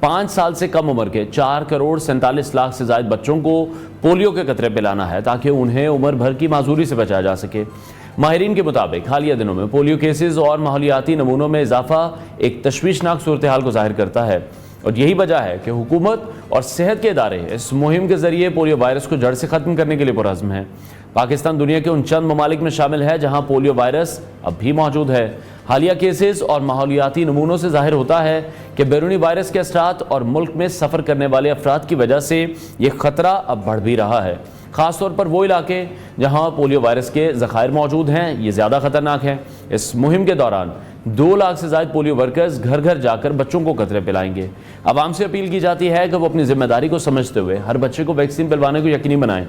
5 سال سے کم عمر کے 4 کروڑ 47 لاکھ سے زائد بچوں کو پولیو کے قطرے پلانا ہے تاکہ انہیں عمر بھر کی معذوری سے بچایا جا سکے۔ ماہرین کے مطابق حالیہ دنوں میں پولیو کیسز اور ماحولیاتی نمونوں میں اضافہ ایک تشویشناک صورتحال کو ظاہر کرتا ہے، اور یہی وجہ ہے کہ حکومت اور صحت کے ادارے اس مہم کے ذریعے پولیو وائرس کو جڑ سے ختم کرنے کے لیے پرعزم ہیں۔ پاکستان دنیا کے ان چند ممالک میں شامل ہے جہاں پولیو وائرس اب بھی موجود ہے۔ حالیہ کیسز اور ماحولیاتی نمونوں سے ظاہر ہوتا ہے کہ بیرونی وائرس کے اثرات اور ملک میں سفر کرنے والے افراد کی وجہ سے یہ خطرہ اب بڑھ بھی رہا ہے۔ خاص طور پر وہ علاقے جہاں پولیو وائرس کے ذخائر موجود ہیں یہ زیادہ خطرناک ہیں۔ اس مہم کے دوران 2 لاکھ سے زائد پولیو ورکرز گھر گھر جا کر بچوں کو قطرے پلائیں گے۔ عوام سے اپیل کی جاتی ہے کہ وہ اپنی ذمہ داری کو سمجھتے ہوئے ہر بچے کو ویکسین پلوانے کو یقینی بنائیں۔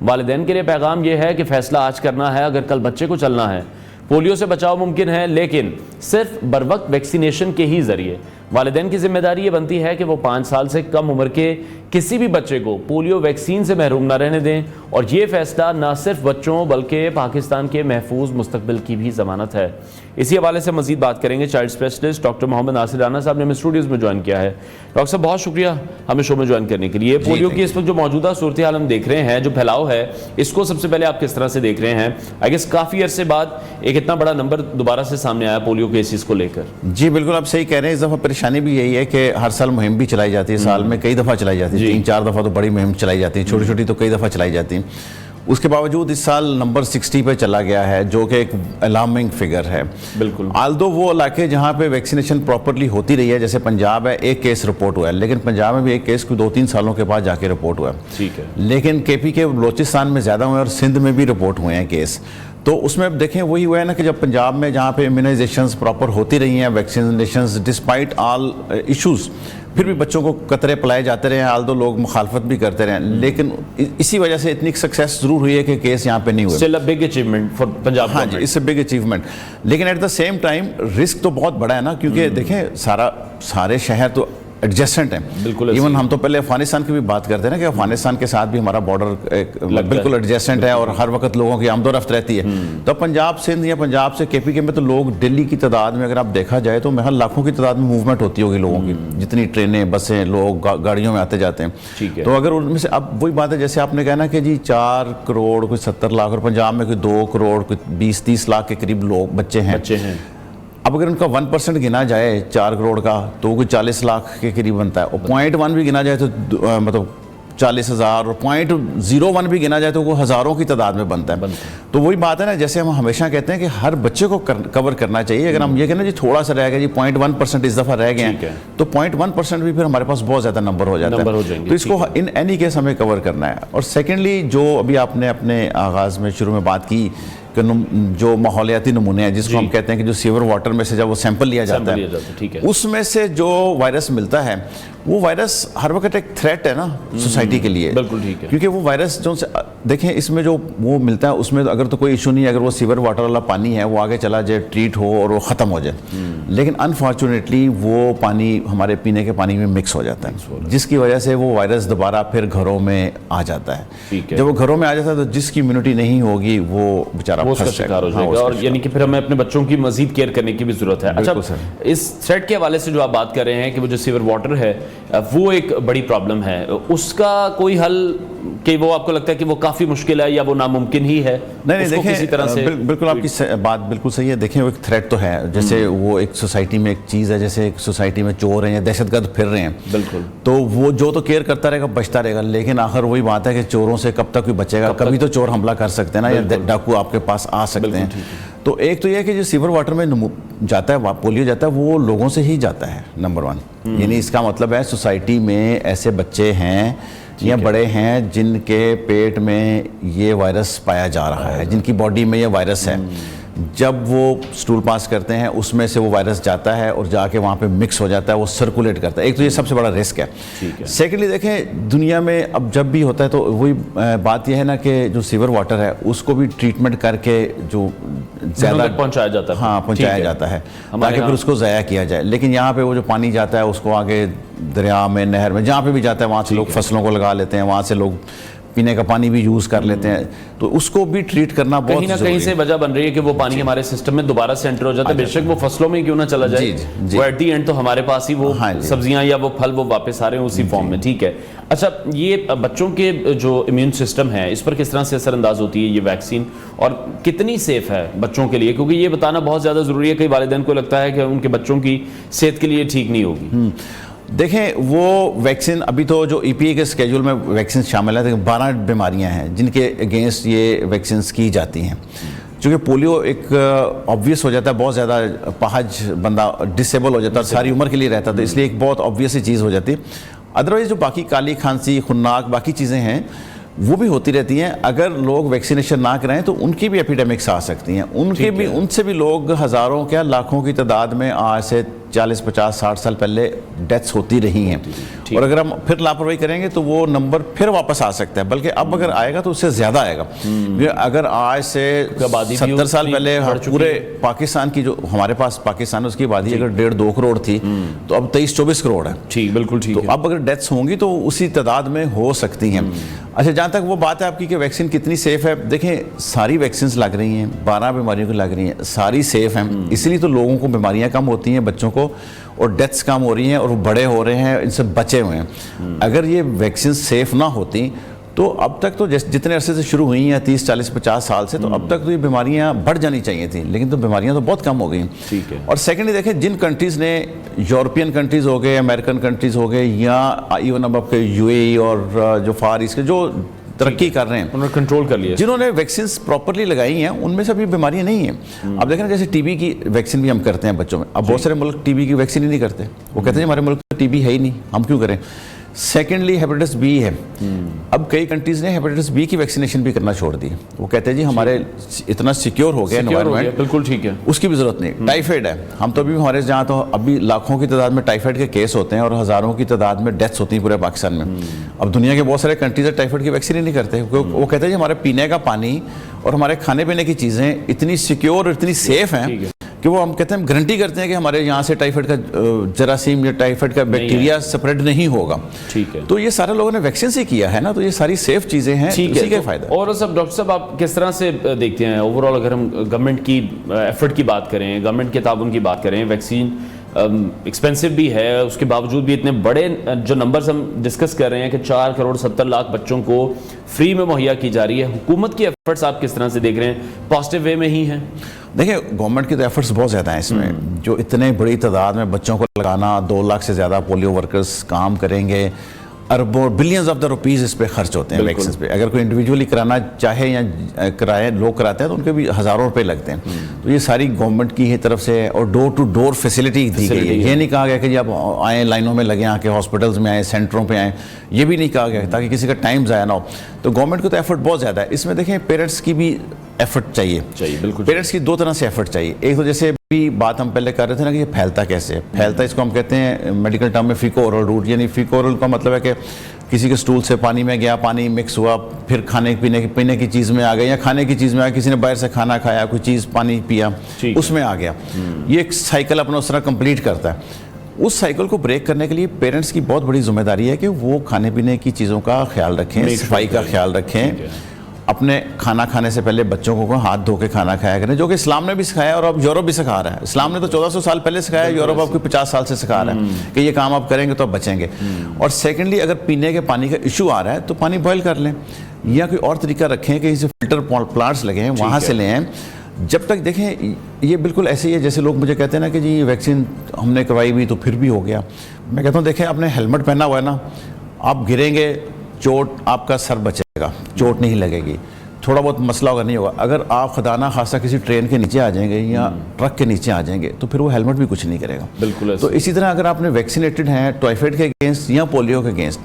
والدین کے لیے پیغام یہ ہے کہ فیصلہ آج کرنا ہے اگر کل بچے کو چلنا ہے۔ پولیو سے بچاؤ ممکن ہے لیکن صرف بروقت ویکسینیشن کے ہی ذریعے۔ والدین کی ذمہ داری یہ بنتی ہے کہ وہ 5 سال سے کم عمر کے کسی بھی بچے کو پولیو ویکسین سے محروم نہ رہنے دیں، اور یہ فیصلہ نہ صرف بچوں بلکہ پاکستان کے محفوظ مستقبل کی بھی ضمانت ہے۔ اسی حوالے سے مزید بات کریں گے چائلڈ اسپیشلسٹ ڈاکٹر محمد ناصر رانا صاحب نے ہمیں اسٹوڈیوز میں جوائن کیا ہے۔ ڈاکٹر صاحب بہت شکریہ ہمیں شو میں جوائن کرنے کے لیے۔ پولیو کی اس وقت جو موجودہ صورتحال ہم دیکھ رہے ہیں، جو پھیلاؤ ہے، اس کو سب سے پہلے آپ کس طرح سے دیکھ رہے ہیں؟ آئی گیس کافی عرصے بعد ایک اتنا بڑا نمبر دوبارہ سے سامنے آیا پولیو کیسز کو لے کر۔ جی بالکل آپ صحیح کہہ رہے ہیں۔ اس دفعہ پریشانی بھی یہی ہے کہ ہر سال مہم بھی چلائی جاتی ہے، سال میں کئی دفعہ چلائی جاتی ہے، 3-4 دفعہ تو بڑی مہم چلائی جاتی ہے، چھوٹی چھوٹی تو کئی دفعہ چلائی جاتی ہیں۔ اس کے باوجود اس سال نمبر 60 پہ چلا گیا ہے جو کہ ایک الارمنگ فگر ہے۔ بالکل آلدو وہ علاقے جہاں پہ ویکسینیشن پراپرلی ہوتی رہی ہے، جیسے پنجاب ہے، ایک کیس رپورٹ ہوا ہے، لیکن پنجاب میں بھی ایک کیس کو 2-3 سالوں کے بعد جا کے رپورٹ ہوا ہے۔ ٹھیک ہے، لیکن کے پی کے بلوچستان میں زیادہ ہوئے اور سندھ میں بھی رپورٹ ہوئے ہیں کیس۔ تو اس میں اب دیکھیں وہی ہوا ہے نا کہ جب پنجاب میں جہاں پہ امیونائزیشنز پراپر ہوتی رہی ہیں، ویکسینیشنز ڈسپائٹ آل ایشوز، پھر بھی بچوں کو قطرے پلائے جاتے رہے ہیں، آلدو لوگ مخالفت بھی کرتے رہے ہیں، لیکن اسی وجہ سے اتنی سکسیس ضرور ہوئی ہے کہ کیس یہاں پہ نہیں ہوئے۔ Still a big achievement for Punjab ہاں جی، اس سے بگ اچیومنٹ، لیکن at the same time risk تو بہت بڑا ہے نا، کیونکہ دیکھیں سارے شہر تو ایڈجسٹنٹ ہیں۔ بالکل ایون ہم تو پہلے افغانستان کی بھی بات کرتے ہیں نا کہ افغانستان کے ساتھ بھی ہمارا بارڈر بالکل ایڈجسٹنٹ ہے اور ہر وقت لوگوں کی آمد و رفت رہتی ہے۔ تو پنجاب سندھ یا پنجاب سے کے پی کے میں تو لوگ دلی کی تعداد میں اگر آپ دیکھا جائے تو محل لاکھوں کی تعداد میں موومنٹ ہوتی ہوگی لوگوں کی، جتنی ٹرینیں بسیں لوگ گاڑیوں میں آتے جاتے ہیں۔ تو اگر ان میں سے اب وہی بات ہے جیسے آپ نے کہا نا کہ جی 4 کروڑ کوئی 70 لاکھ اور پنجاب میں کوئی 2 کروڑ کوئی 20-30 لاکھ کے قریب لوگ بچے ہیں۔ اب اگر ان کا 1% گنا جائے 4 کروڑ کا تو کوئی 40 لاکھ کے قریب بنتا ہے، اور 0.1 بھی گنا جائے تو مطلب 40,000، اور 0.01 بھی گنا جائے تو وہ ہزاروں کی تعداد میں بنتا ہے۔ تو وہی بات ہے نا جیسے ہم ہمیشہ کہتے ہیں کہ ہر بچے کو کور کرنا چاہیے۔ اگر ہم یہ کہنا جی تھوڑا سا رہ گیا، جی 0.1% اس دفعہ رہ گئے ہیں، تو 0.1% بھی پھر ہمارے پاس بہت زیادہ نمبر ہو جاتا ہے۔ تو اس کو ان اینی کیس ہمیں کور کرنا ہے۔ اور سیکنڈلی جو ابھی آپ نے اپنے آغاز میں شروع میں بات کی کہ جو ماحولیاتی نمونے ہیں جس کو ہم کہتے ہیں کہ جو سیور واٹر میں سے جب وہ سیمپل لیا جاتا ہے اس میں سے جو وائرس ملتا ہے وہ وائرس ہر وقت ایک تھریٹ ہے نا سوسائٹی کے لیے۔ بالکل ٹھیک ہے، کیونکہ وہ وائرس جو دیکھیں اس میں جو وہ ملتا ہے اس میں اگر تو کوئی ایشو نہیں ہے، اگر وہ سیور واٹر والا پانی ہے وہ آگے چلا جائے، ٹریٹ ہو اور وہ ختم ہو جائے، لیکن انفارچونیٹلی وہ پانی ہمارے پینے کے پانی میں مکس ہو جاتا ہے، جس کی وجہ سے وہ وائرس دوبارہ پھر گھروں میں آ جاتا ہے۔ جب وہ گھروں میں آ جاتا ہے تو جس کی امیونٹی نہیں ہوگی وہ بیچارہ اس کا شکار ہو جائے گا، اور یعنی کہ پھر ہمیں اپنے بچوں کی مزید کیئر کرنے کی بھی ضرورت ہے۔ اچھا، اس تھریٹ کے حوالے سے جو آپ بات کر رہے ہیں کہ وہ جو سیور واٹر ہے وہ ایک بڑی پرابلم ہے، اس کا کوئی حل کہ وہ آپ کو لگتا ہے کہ وہ کافی مشکل ہے یا وہ ناممکن ہی ہے؟ نہیں دیکھیں بالکل آپ کی بات بالکل صحیح ہے۔ دیکھیں وہ ایک تھریٹ تو ہے، جیسے وہ ایک سوسائٹی میں ایک چیز ہے، جیسے ایک سوسائٹی میں چور ہیں یا دہشت گرد پھر رہے ہیں، بالکل تو وہ جو تو کیئر کرتا رہے گا بچتا رہے گا، لیکن آخر وہی بات ہے کہ چوروں سے کب تک کوئی بچے گا، کبھی تو چور حملہ کر سکتے ہیں نا، یا ڈاکو آپ کے پاس آ سکتے ہیں۔ تو ایک تو یہ ہے کہ جو سیور واٹر میں جاتا ہے پولیو جاتا ہے وہ لوگوں سے ہی جاتا ہے، نمبر 1، یعنی اس کا مطلب ہے سوسائٹی میں ایسے بچے ہیں یا بڑے ہیں جن کے پیٹ میں یہ وائرس پایا جا رہا ہے، جن کی باڈی میں یہ وائرس ہے، جب وہ سٹول پاس کرتے ہیں اس میں سے وہ وائرس جاتا ہے اور جا کے وہاں پہ مکس ہو جاتا ہے، وہ سرکولیٹ کرتا ہے۔ ایک تو یہ سب سے بڑا رسک ہے۔ سیکنڈلی دیکھیں دنیا میں اب جب بھی ہوتا ہے تو وہی بات یہ ہے نا کہ جو سیور واٹر ہے اس کو بھی ٹریٹمنٹ کر کے جو زیادہ پہنچایا جاتا ہے، ہاں پہنچایا جاتا ہے تاکہ پھر اس کو ضائع کیا جائے، لیکن یہاں پہ وہ جو پانی جاتا ہے اس کو آگے دریا میں نہر میں جہاں پہ بھی جاتا ہے وہاں سے لوگ فصلوں کو لگا لیتے ہیں، وہاں سے لوگ پینے کا پانی بھی یوز کر لیتے ہیں, تو اس کو بھی ٹریٹ کرنا بہت کہیں نہ کہیں سے وجہ بن رہی ہے کہ وہ پانی ہمارے سسٹم میں دوبارہ سے انٹر ہو جاتا ہے, بے شک وہ فصلوں میں کیوں نہ چلا جائے, وہ ایٹ دی اینڈ تو ہمارے پاس ہی وہ سبزیاں یا وہ پھل وہ واپس آ رہے ہیں اسی فارم میں. ٹھیک ہے, اچھا یہ بچوں کے جو امیون سسٹم ہے اس پر کس طرح سے اثر انداز ہوتی ہے یہ ویکسین, اور کتنی سیف ہے بچوں کے لیے, کیونکہ یہ بتانا بہت زیادہ ضروری ہے, کئی والدین کو لگتا ہے کہ ان کے بچوں کی صحت کے لیے ٹھیک نہیں ہوگی. دیکھیں وہ ویکسین ابھی تو جو ای پی اے کے اسکیجول میں ویکسین شامل ہے, 12 بیماریاں ہیں جن کے اگینسٹ یہ ویکسینز کی جاتی ہیں. چونکہ پولیو ایک آبویس ہو جاتا ہے, بہت زیادہ پہج بندہ ڈسیبل ہو جاتا ہے, ساری عمر کے لیے رہتا ہے, تو اس لیے ایک بہت آبویس چیز ہو جاتی ہے. ادروائز جو باقی کالی کھانسی, خناک, باقی چیزیں ہیں وہ بھی ہوتی رہتی ہیں. اگر لوگ ویکسینیشن نہ کریں تو ان کی بھی ایپیڈیمکس آ سکتی ہیں, ان سے بھی لوگ ہزاروں کیا لاکھوں کی تعداد میں آج سے 40, 50, 60 سال پہلے ڈیتھس ہوتی رہی ہیں. اور اگر ہم پھر لاپرواہی کریں گے تو وہ نمبر پھر واپس آ سکتا ہے, بلکہ اب اگر آئے گا تو اس سے زیادہ آئے گا. اگر آج سے 70 سال پہلے پورے پاکستان کی جو ہمارے پاس پاکستان اس کی آبادی اگر 1.5-2 کروڑ تھی تو اب 23-24 کروڑ ہے. ٹھیک, بالکل ٹھیک. تو اب اگر ڈیتھس ہوں گی تو اسی تعداد میں ہو سکتی ہیں. اچھا, جہاں تک وہ بات ہے آپ کی کہ ویکسین کتنی سیف ہے, دیکھیں ساری ویکسینز لگ رہی ہیں, 12 بیماریوں کی لگ رہی ہیں, ساری سیف ہیں. اسی لیے تو لوگوں کو بیماریاں کم ہوتی ہیں, بچوں کو, اور ڈیتھس کم ہو رہی ہیں, اور وہ بڑے ہو رہے ہیں, ان سے بچے ہوئے ہیں. اگر یہ ویکسین سیف نہ ہوتی تو اب تک تو جتنے عرصے سے شروع ہوئی ہیں 30, 40, 50 سال سے, تو اب تک تو یہ بیماریاں بڑھ جانی چاہیے تھیں, لیکن تو بیماریاں تو بہت کم ہو گئی. اور سیکنڈلی دیکھیں جن کنٹریز نے, یورپین کنٹریز ہو گئے, امریکن کنٹریز ہو گئے, یا ایون اب آپ کے یو اے ای اور جو فار ایسٹ کے جو ترقی کر رہے ہیں, انہوں نے کنٹرول کر لیا, جنہوں نے ویکسینز پراپرلی لگائی ہیں, ان میں سے ابھی بیماریاں نہیں ہیں. اب دیکھیں نا جیسے ٹی بی کی ویکسین بھی ہم کرتے ہیں بچوں میں, اب بہت سارے ملک ٹی بی کی ویکسین ہی نہیں کرتے, وہ کہتے ہیں ہمارے ملک میں ٹی بی ہے ہی نہیں, ہم کیوں کریں. سیکنڈلی ہیپیٹس بی ہے, اب کئی کنٹریز نے ہیپیٹس بی کی ویکسینیشن بھی کرنا چھوڑ دی. وہ کہتے ہیں جی ہمارے اتنا سیکیور ہو گیا انوائرمنٹ, بالکل ٹھیک ہے, اس کی بھی ضرورت نہیں. ٹائیفائڈ ہے, ہم تو ابھی ہمارے جہاں تو ابھی لاکھوں کی تعداد میں ٹائیفائڈ کے کیس ہوتے ہیں, اور ہزاروں کی تعداد میں ڈیتھس ہوتی ہیں پورے پاکستان میں. اب دنیا کے بہت سارے کنٹریز ٹائیفائڈ کی ویکسین ہی نہیں کرتے. وہ کہتے ہیں جی ہمارے پینے کا پانی اور ہمارے کھانے پینے کی چیزیں اتنی سیکیور اور اتنی سیف ہیں کہ وہ ہم کہتے ہیں گارنٹی کرتے ہیں کہ ہمارے یہاں سے ٹائیفائڈ کا جراثیم یا ٹائیفائڈ کا بیکٹیریا سپریڈ نہیں ہوگا. ٹھیک ہے, تو یہ سارے لوگوں نے ویکسین سے کیا ہے نا, تو یہ ساری سیف چیزیں ہیں, اسی کا فائدہ. اور سب ڈاکٹر صاحب آپ کس طرح سے دیکھتے ہیں اوور آل, اگر ہم گورنمنٹ کی ایفرٹ کی بات کریں, گورنمنٹ کے تعاون کی بات کریں, ویکسین ایکسپینسو بھی ہے, اس کے باوجود بھی اتنے بڑے جو نمبرز ہم ڈسکس کر رہے ہیں کہ 4 کروڑ 70 لاکھ بچوں کو فری میں مہیا کی جا رہی ہے, حکومت کی ایفرٹس آپ کس طرح سے دیکھ رہے ہیں, پازیٹیو وے میں ہی ہیں؟ دیکھیں گورنمنٹ کی تو ایفرٹس بہت زیادہ ہیں اس میں, جو اتنے بڑی تعداد میں بچوں کو لگانا, 2 لاکھ سے زیادہ پولیو ورکرز کام کریں گے, اربوں بلینز آف دا روپیز اس پہ خرچ ہوتے ہیں ویکسینز پہ. اگر کوئی انڈیویجولی کرانا چاہے یا کرائے, لوگ کراتے ہیں تو ان کے بھی ہزاروں روپے لگتے ہیں. تو یہ ساری گورنمنٹ کی ہی طرف سے, اور ڈور ٹو ڈور فیسلٹی دی گئی ہے. یہ نہیں کہا گیا کہ جی آپ آئیں لائنوں میں لگیں, آ کے ہاسپٹلز میں آئیں, سینٹروں پہ آئیں, یہ بھی نہیں کہا گیا تاکہ کسی کا ٹائم ضائع نہ ہو. تو گورنمنٹ کو تو ایفرٹ بہت زیادہ ہے اس میں. دیکھیں پیرنٹس کی بھی ایفرٹ چاہیے. بالکل, پیرنٹس کی 2 طرح سے ایفرٹ چاہیے. ایک تو جیسے بھی بات ہم پہلے کر رہے تھے نا کہ یہ پھیلتا کیسے ہے. پھیلتا اس کو ہم کہتے ہیں میڈیکل ٹرم میں فیکو اورل روٹ, یعنی فیکو اورل کا مطلب ہے کہ کسی کے سٹول سے پانی میں گیا, پانی مکس ہوا, پھر کھانے پینے کی چیز میں آ گیا, یا کھانے کی چیز میں آ گیا, کسی نے باہر سے کھانا کھایا, کوئی چیز پانی پیا, اس میں آ گیا. یہ ایک سائیکل اپنا اس طرح کمپلیٹ کرتا ہے. اس سائیکل کو بریک کرنے کے لیے پیرنٹس کی بہت بڑی ذمہ داری ہے کہ وہ کھانے پینے کی چیزوں کا خیال رکھیں, صفائی کا خیال رکھیں, اپنے کھانا کھانے سے پہلے بچوں کو ہاتھ دھو کے کھانا کھایا کریں, جو کہ اسلام نے بھی سکھایا اور اب یورپ بھی سکھا رہا ہے. اسلام نے تو 1400 سال پہلے سکھایا, یورپ آپ کو 50 سال سے سکھا رہا ہے کہ یہ کام آپ کریں گے تو آپ بچیں گے. اور سیکنڈلی اگر پینے کے پانی کا ایشو آ رہا ہے تو پانی بوائل کر لیں, یا کوئی اور طریقہ رکھیں کہ اسے فلٹر پلانٹس لگے ہیں وہاں سے لیں. جب تک دیکھیں یہ بالکل ایسے ہی ہے جیسے لوگ مجھے کہتے ہیں نا کہ جی ویکسین ہم نے کروائی بھی تو پھر بھی ہو گیا. میں کہتا ہوں دیکھیں آپ نے ہیلمٹ پہنا ہوا ہے نا, آپ گریں گے, چوٹ, آپ کا سر بچے گا, چوٹ نہیں لگے گی, تھوڑا بہت مسئلہ ہوگا, نہیں ہوگا. اگر آپ خدا نہ خاصا کسی ٹرین کے نیچے آ جائیں گے یا ٹرک کے نیچے آ جائیں گے تو پھر وہ ہیلمٹ بھی کچھ نہیں کرے گا. بالکل. تو اسی طرح اگر آپ نے ویکسینیٹڈ ہیں ٹائیفائڈ کے اگینسٹ یا پولیو کے اگینسٹ,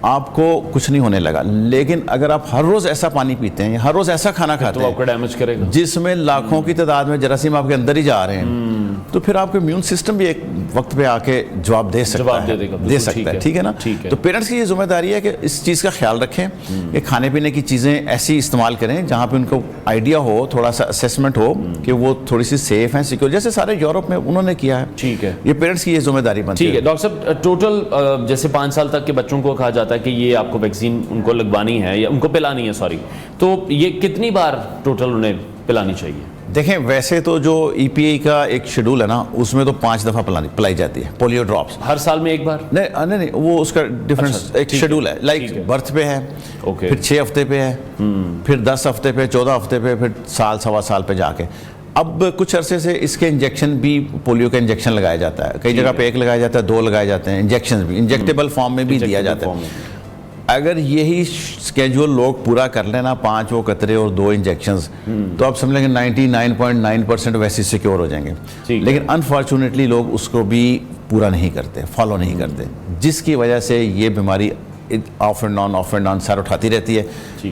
آپ کو کچھ نہیں ہونے لگا. لیکن اگر آپ ہر روز ایسا پانی پیتے ہیں یا ہر روز ایسا کھانا کھاتے ہیں تو آپ کو ڈیمیج کرے گا, جس میں لاکھوں کی تعداد میں جراثیم آپ کے اندر ہی جا رہے ہیں, تو پھر آپ کا امیون سسٹم بھی ایک وقت پہ آ کے جواب دے سکتا ہے، ٹھیک ہے نا. تو پیرنٹس کی یہ ذمہ داری ہے کہ اس چیز کا خیال رکھیں کہ کھانے پینے کی چیزیں ایسی استعمال کریں جہاں پہ ان کو آئیڈیا ہو، تھوڑا سا اسیسمنٹ ہو کہ وہ تھوڑی سی سیف ہیں، سیکیور، جیسے سارے یورپ میں انہوں نے کیا ہے. ٹھیک ہے، یہ پیرنٹس کی یہ ذمہ داری بنتی ہے. ٹھیک ہے ڈاکٹر صاحب، ٹوٹل جیسے 5 سال تک کے بچوں کو کہا جاتا ہے کہ یہ آپ کو ویکسین ان کو لگوانی ہے یا ان کو پلانی ہے، سوری، تو یہ کتنی بار ٹوٹل انہیں پلانی چاہیے؟ دیکھیں ویسے تو جو ای پی اے کا ایک شیڈول ہے نا، اس میں تو 5 دفعہ پلائی جاتی ہے پولیو ڈراپس. ہر سال میں ایک بار؟ نہیں، وہ اس کا ڈفرنس ایک شیڈول ہے. لائک برتھ پہ ہے، پھر 6 ہفتے پہ ہے، پھر 10 ہفتے پہ، 14 ہفتے پہ، پھر سال سوا سال پہ جا کے. اب کچھ عرصے سے اس کے انجیکشن بھی، پولیو کا انجیکشن لگایا جاتا ہے، کئی جگہ پہ 1 لگایا جاتا ہے، 2 لگائے جاتے ہیں. انجیکشن بھی انجیکٹیبل فارم میں بھی دیا جاتا ہے. اگر یہی اسکیجول لوگ پورا کر لینا، 5 وہ قطرے اور 2 انجیکشنز، تو آپ سمجھ لیں گے 99.9% ویسے سیکیور ہو جائیں گے. لیکن انفارچونیٹلی لوگ اس کو بھی پورا نہیں کرتے، فالو نہیں کرتے، جس کی وجہ سے یہ بیماری آف اینڈ آن سر اٹھاتی رہتی ہے،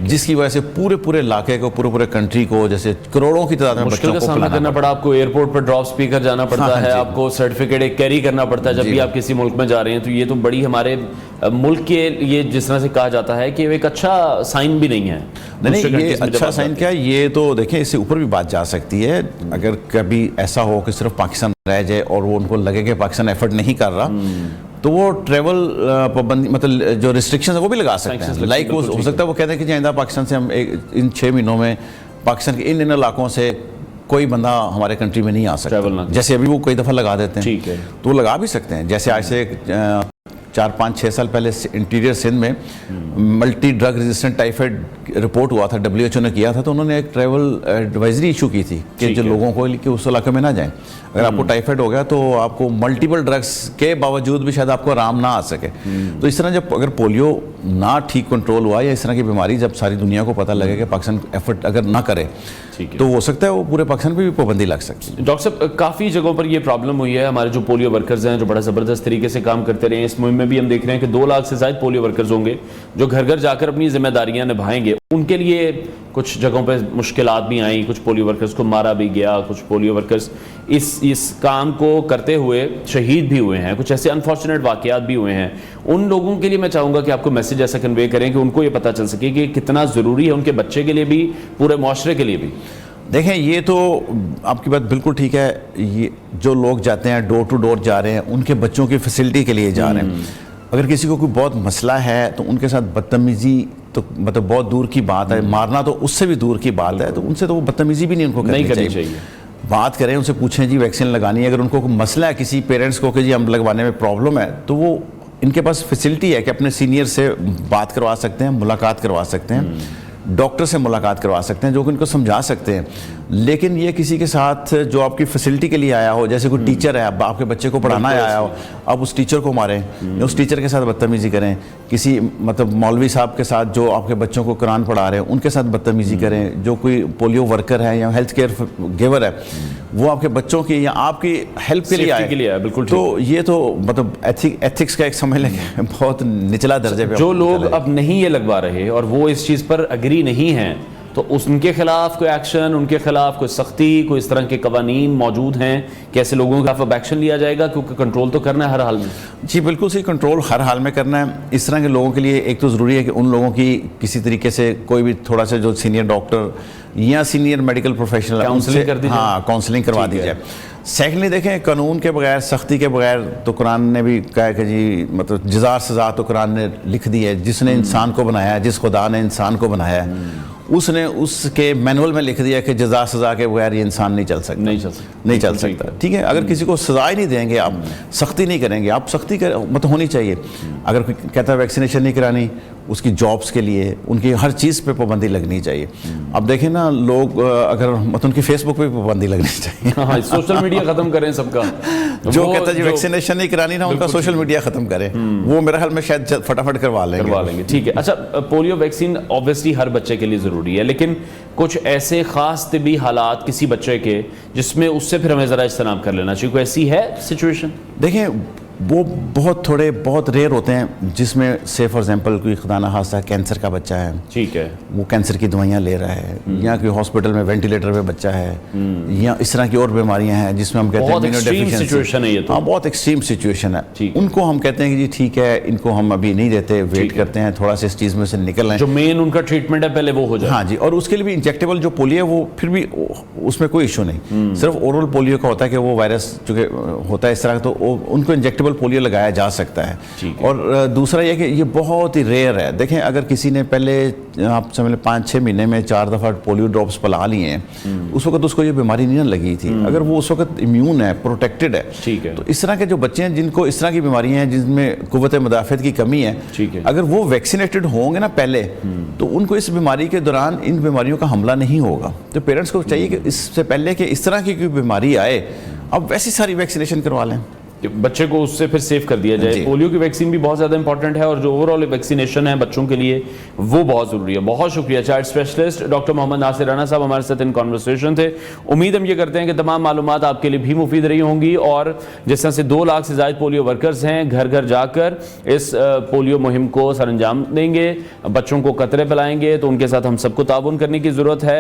جس کی وجہ سے پورے علاقے کو، پورے کنٹری کو، جیسے کروڑوں کی تعداد میں بچوں کو سامنا کرنا پڑا. آپ کو ایئرپورٹ پر ڈراپس پی کر جانا پڑتا ہے، آپ کو سرٹیفکیٹ ایک کیری کرنا پڑتا ہے جب بھی آپ کسی ملک میں جا رہے ہیں. تو یہ تو بڑی ہمارے ملک کے یہ جس طرح سے کہا جاتا ہے کہ ایک اچھا سائن بھی نہیں ہے. نہیں، یہ اچھا سائن کیا ہے؟ یہ تو دیکھیں اس سے اوپر بھی بات جا سکتی ہے. اگر کبھی ایسا ہو کہ صرف پاکستان رہ جائے اور وہ ان کو لگے کہ پاکستان ایفرٹ نہیں کر رہا، تو وہ ٹریول پابندی، مطلب جو ریسٹرکشنز ہیں وہ بھی لگا سکتے ہیں. لائک وہ ہو سکتا ہے وہ کہتے ہیں کہ آئندہ پاکستان سے ہم ان 6 مہینوں میں پاکستان کے ان علاقوں سے کوئی بندہ ہمارے کنٹری میں نہیں آ سکتا، جیسے ابھی وہ کئی دفعہ لگا دیتے ہیں. تو وہ لگا بھی سکتے ہیں. جیسے آج سے 4-5-6 سال پہلے انٹیریئر سندھ میں multi drug resistant typhoid report ہوا تھا، WHO نے کیا تھا، تو انہوں نے ایک ٹریول ایڈوائزری ایشو کی تھی کہ جو لوگوں کو کہ اس علاقے میں نہ جائیں. اگر آپ کو ٹائیفائڈ ہو گیا تو آپ کو ملٹیپل ڈرگس کے باوجود بھی شاید آپ کو آرام نہ آ سکے. تو اس طرح جب اگر پولیو نہ ٹھیک کنٹرول ہوا، یا اس طرح کی بیماری جب ساری دنیا کو پتہ لگے کہ پاکستان ایفرٹ اگر نہ کرے، تو ہو سکتا ہے وہ پورے پاکستان پہ بھی پابندی لگ سکتی ہے. ڈاکٹر صاحب، کافی جگہوں پر یہ پرابلم ہوئی ہے. ہمارے جو پولیو ورکرز ہیں جو بڑا زبردست طریقے سے کام کرتے رہے ہیں، اس مہم میں بھی ہم دیکھ رہے ہیں کہ 2 لاکھ سے زائد پولیو ورکرز ہوں گے جو گھر گھر جا کر اپنی ذمہ داریاں نبھائیں گے. ان کے لیے کچھ جگہوں پہ مشکلات بھی آئیں، کچھ پولیو ورکرز کو مارا بھی گیا، کچھ پولیو ورکرز اس کام کو کرتے ہوئے شہید بھی ہوئے ہیں، کچھ ایسے انفارچونیٹ واقعات بھی ہوئے ہیں. ان لوگوں کے لیے میں چاہوں گا کہ آپ کو میسیج ایسا کنوے کریں کہ ان کو یہ پتہ چل سکے کہ کتنا ضروری ہے ان کے بچے کے لیے بھی، پورے معاشرے کے لیے بھی. دیکھیں یہ تو آپ کی بات بالکل ٹھیک ہے. یہ جو لوگ جاتے ہیں ڈور ٹو ڈور جا رہے ہیں، ان کے بچوں کی فیسلٹی کے لیے جا رہے ہیں. اگر کسی کو کوئی بہت مسئلہ ہے تو ان کے ساتھ بدتمیزی تو مطلب بہت دور کی بات ہے، مارنا تو اس سے بھی دور کی بات ہے. تو ان سے تو وہ بدتمیزی بھی نہیں ان کو کرنی چاہیے. بات کریں، ان سے پوچھیں جی ویکسین لگانی ہے. اگر ان کو کوئی مسئلہ ہے کسی پیرنٹس کو کہ جی ہم لگوانے میں پرابلم ہے، تو وہ ان کے پاس فیسلٹی ہے کہ اپنے سینئر سے بات کروا سکتے ہیں، ملاقات کروا سکتے ہیں، ڈاکٹر سے ملاقات کروا سکتے ہیں جو کہ ان کو سمجھا سکتے ہیں. لیکن یہ کسی کے ساتھ جو آپ کی فیسلٹی کے لیے آیا ہو، جیسے کوئی ٹیچر ہے، اب آپ کے بچے کو پڑھانا آیا ہو، آپ اس ٹیچر کو ماریں یا اس ٹیچر کے ساتھ بدتمیزی کریں، کسی مطلب مولوی صاحب کے ساتھ جو آپ کے بچوں کو قرآن پڑھا رہے ہیں ان کے ساتھ بدتمیزی کریں، جو کوئی پولیو ورکر ہے یا ہیلتھ کیئر گیور ہے وہ آپ کے بچوں کی یا آپ کی ہیلپ کے لیے آئے، بالکل. تو یہ تو مطلب ایتھکس کا ایک سمجھ لیں کہ بہت نچلا درجے پہ. جو لوگ اب نہیں یہ لگوا رہے اور وہ اس چیز پر اگری نہیں ہیں، تو ان کے خلاف کوئی ایکشن، ان کے خلاف کوئی سختی، کوئی اس طرح کے قوانین موجود ہیں کہ ایسے لوگوں کے خلاف اب ایکشن لیا جائے گا؟ کیونکہ کنٹرول تو کرنا ہے ہر حال میں. جی بالکل صحیح، کنٹرول ہر حال میں کرنا ہے. اس طرح کے لوگوں کے لیے ایک تو ضروری ہے کہ ان لوگوں کی کسی طریقے سے کوئی بھی تھوڑا سا جو سینئر ڈاکٹر یا سینئر میڈیکل پروفیشنل کاؤنسلنگ کروا دی جائے. سیکنڈلی دیکھیں، قانون کے بغیر، سختی کے بغیر، تو قرآن نے بھی کہا کہ جی مطلب جزا سزا تو قرآن نے لکھ دی ہے. جس نے انسان کو بنایا ہے، جس خدا نے انسان کو بنایا ہے، اس نے اس کے مینول میں لکھ دیا کہ جزا سزا کے بغیر یہ انسان نہیں چل سکتا. ٹھیک ہے، اگر کسی کو سزا ہی نہیں دیں گے، آپ سختی نہیں کریں گے، آپ سختی مطلب ہونی چاہیے. اگر کوئی کہتا ہے ویکسینیشن نہیں کرانی، اس کی جابس کے لیے، ان کی ہر چیز پہ پابندی لگنی چاہیے. اب دیکھیں نا لوگ اگر مطلب ان کی فیس بک پہ پابندی لگنی چاہیے. سوشل میڈیا ختم کریں سب کا. جو کہتا ہے جی ویکسینیشن نہیں کرانی نا، ان کا سوشل میڈیا ختم کریں. وہ میرے خیال میں شاید فٹافٹ کروا لیں گے. ٹھیک ہے. اچھا، پولیو ویکسین اوبویسلی ہر بچے کے لیے ضروری ہے، لیکن کچھ ایسے خاص طبی حالات کسی بچے کے جس میں اس سے پھر ہمیں ذرا اجتناب کر لینا چاہیے. کوئی ایسی ہے سچویشن؟ دیکھیں وہ بہت تھوڑے بہت ریئر ہوتے ہیں جس میں سے فار ایگزامپل کوئی خدا نخواستہ کینسر کا بچہ ہے، ٹھیک ہے، وہ کینسر کی دوائیاں لے رہا ہے، یا کوئی ہاسپٹل میں وینٹیلیٹر پہ بچہ ہے، یا اس طرح کی اور بیماریاں ہیں جس میں ہم کہتے ہیں بہت ایکسٹریم سچویشن ہے یہ تو، ہاں بہت ایکسٹریم سچویشن ہے، ٹھیک، ان کو ہم کہتے ہیں کہ جی ٹھیک ہے ان کو ہم ابھی نہیں دیتے، ویٹ کرتے ہیں تھوڑا سا اس چیز میں سے نکل رہے ہیں، جو مین ان کا ٹریٹمنٹ ہے پہلے وہ ہو جائے. ہاں جی. اور اس کے لیے بھی انجیکٹیبل جو پولیو ہے وہ پھر بھی اس میں کوئی ایشو نہیں، صرف اورل پولیو کا ہوتا ہے کہ وہ وائرس چونکہ ہوتا ہے اس طرح، تو ان کو انجیکٹیبل پولیو لگایا جا سکتا ہے. اور دوسرا یہ کہ یہ بہت ہی ریئر ہے. دیکھیں اگر کسی نے پہلے آپ سمجھ لیں 5-6 مہینے میں 4 دفعہ پولیو ڈراپس پلا لیے ہیں، اس وقت اس کو یہ بیماری نہیں لگی تھی، اگر وہ اس وقت امیون ہے، پروٹیکٹڈ ہے، تو اس طرح کے جو بچے ہیں جن کو اس طرح کی بیماریاں ہیں جن میں قوت مدافعت کی کمی ہے، اگر وہ ویکسینیٹڈ ہوں گے نا پہلے، تو ان کو اس بیماری کے دوران ان بیماریوں کا حملہ نہیں ہوگا. تو پیرنٹس کو چاہیے کہ اس سے پہلے کہ اس طرح کی کوئی بیماری آئے اب ویسی ساری ویکسینیشن کروا لیں، بچے کو اس سے پھر سیف کر دیا جائے. پولیو کی ویکسین بھی بہت زیادہ امپورٹنٹ ہے، اور جو اوور آل ویکسینیشن ہے بچوں کے لیے وہ بہت ضروری ہے. بہت شکریہ چائلڈ اسپیشلسٹ ڈاکٹر محمد ناصر رانا صاحب ہمارے ساتھ ان کانورسیشن تھے. امید ہم یہ کرتے ہیں کہ تمام معلومات آپ کے لیے بھی مفید رہی ہوں گی، اور جس طرح سے 2 لاکھ سے زائد پولیو ورکرز ہیں گھر گھر جا کر اس پولیو مہم کو سر انجام دیں گے، بچوں کو قطرے پلائیں گے، تو ان کے ساتھ ہم سب کو تعاون کرنے کی ضرورت ہے.